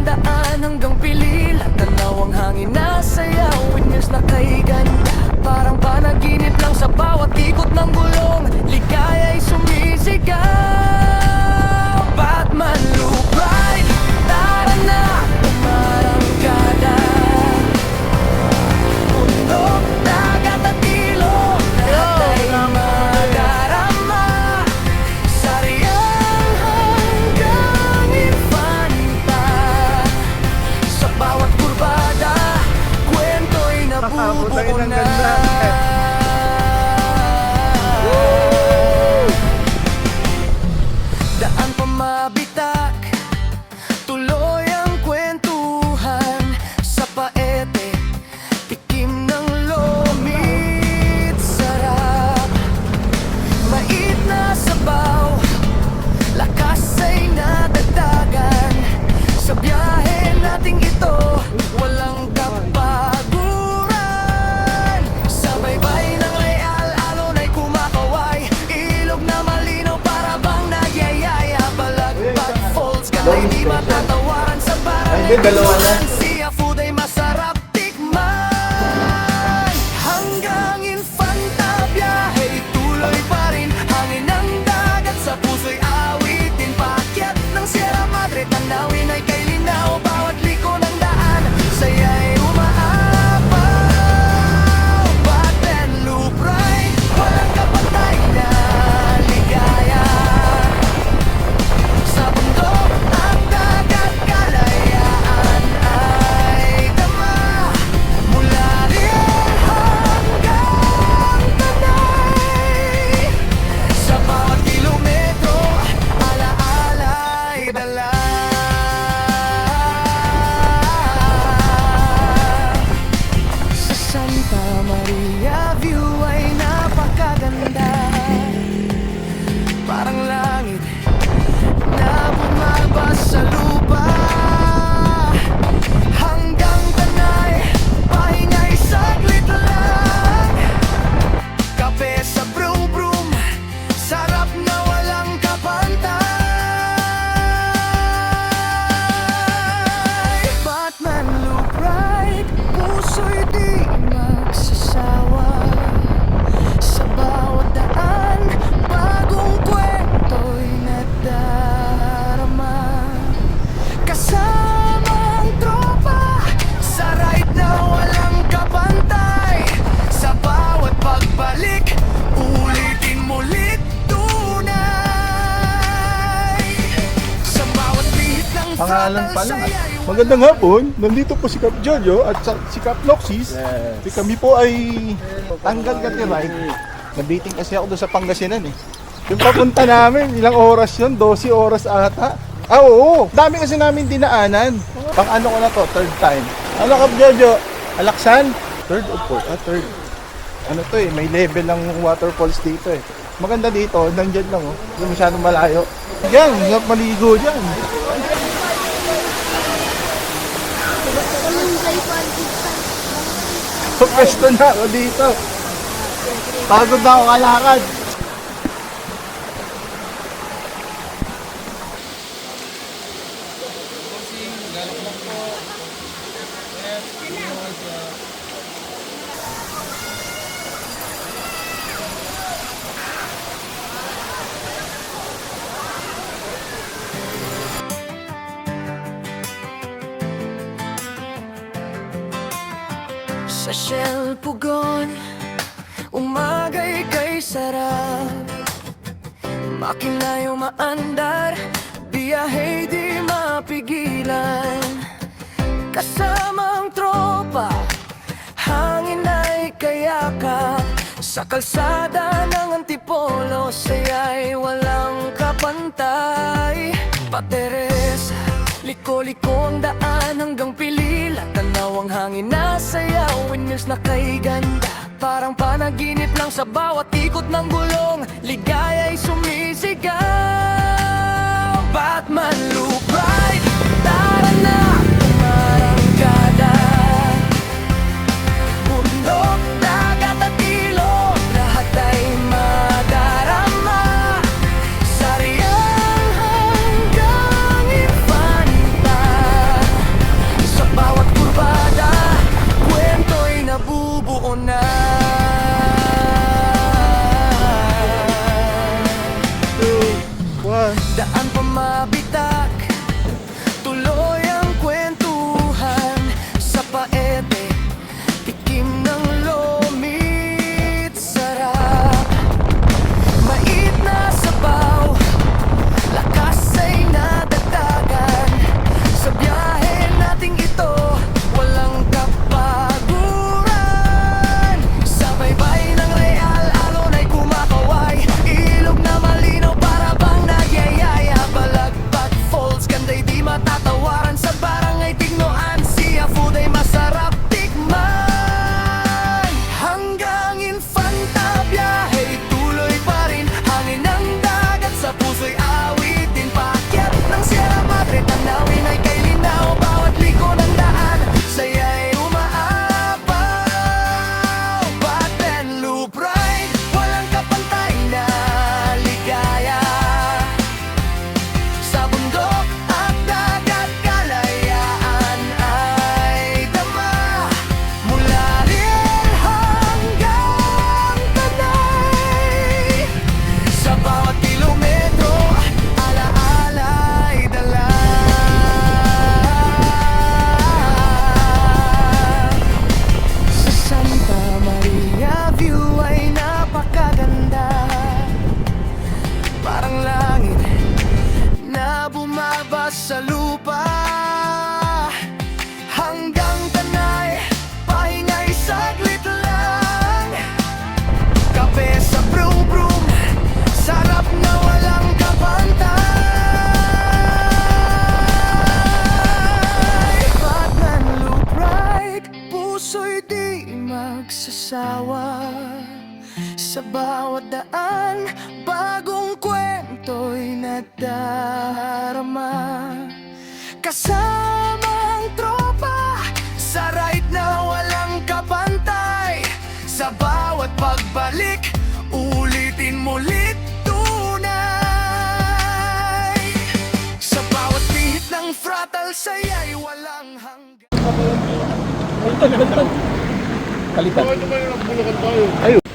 daan hanggang pilil. Tanaw ang hangin na sayaw, witness na kay ganda. Parang panaginip lang sa bawat ikot ng gulong. Ligaya'y sumisigaw. Batman look right, tara na, umarangkada. Bundok, dagat at ilog, lahat ay madarama. Sariang hanggang infanta. Sa bawat kurbada, kwento'y nabubuo na. Daan pa mabitak, tuloy ang kwentuhan. Sa paete, tikim ng lomit, sarap. Mait na sabaw, lakas ay nadagdagan. Sa biyahe nating ito, walang kapaguran. Sa baybay ng Real, alon ay kumakaway. Ilog na malinaw para bang nagyayaya. Balagpag falls, kata'y di matatawaran. Sa barangay siya food ay masarap tikman. Hanggang infanta, biyahe tuloy pa rin. Hangin ng dagat sa puso'y awitin. Paakyat ng Sierra Madre, tanawin ay kay linaw. Bawat liko ng daan, saya'y umaapaw. Batman look right, walang kapatay na ligaya. Sa bundok at dagat, kalayaan ay dama. Mula Riel hanggang Tanay, sa bawat kilometro, alaala ay dala. Sa Santa Maria view ay napakaganda. Parang langit na bumabas sa lupa. Hanggang Tanay, pahinga'y saglit lang. Kape sa brum-brum, sarap na walang kapantay. Batman look right, puso'y di magsasawa. Sa bawat daan, bagong kwento'y nadarama. Kasama ang tropa, sa ride na walang kapantay. Sa bawat pagbalik, ulitin mulit tunay. Sa bawat bihit ng Pangalan pa lang. sayay, Magandang hapon. Nandito po si Cap Jojo at si Cap Loxis. Kami po ay tanggal ride. Nabiting kasi ako doon sa Pangasinan eh. Yung papunta namin, ilang oras yun? 12 oras ata. Ah, oo. Dami kasi namin dinaanan. Pang ano ko na to, third time. Ano Cap Jojo? Alaksan? Third or fourth? Third. Ano to eh, may level ng waterfalls dito eh. Maganda dito, nandyan lang oh. Hindi masyadong malayo. Yan, hirap maligo dyan. Pwesto na ako dito. Pagod na ako kalakad. sa Shell Pugon, umagay kay sarap. Makinayo maandar, biyahe di mapigilan. Kasama ang tropa, hangin ay kayakap. Sa kalsada ng Antipolo, saya'y walang kapantay. Pateres, liko-liko ang daan hanggang pilil. Tanaw ang hangin na sayaw, windmills na kay ganda. Parang panaginip lang sa bawat ikot ng gulong. Ligaya'y sumisigaw. Batman look right, tara na, umarangkada. Bundok, dagat at ilog, lahat ay madarama. Sariang hanggang infanta. lupa hanggang tanay, pahingay saglit lang. Kape sa brum-brum, sarap na walang kapantay. Batman look right, puso'y di magsasawa. Sa bawat daan, bagong kwento'y nadarama. Kasamang tropa, sa ride na walang kapantay. Sa bawat pagbalik, ulitin mulit tunay. Sa bawat beat ng throttle, saya'y walang hanggan. Ayun.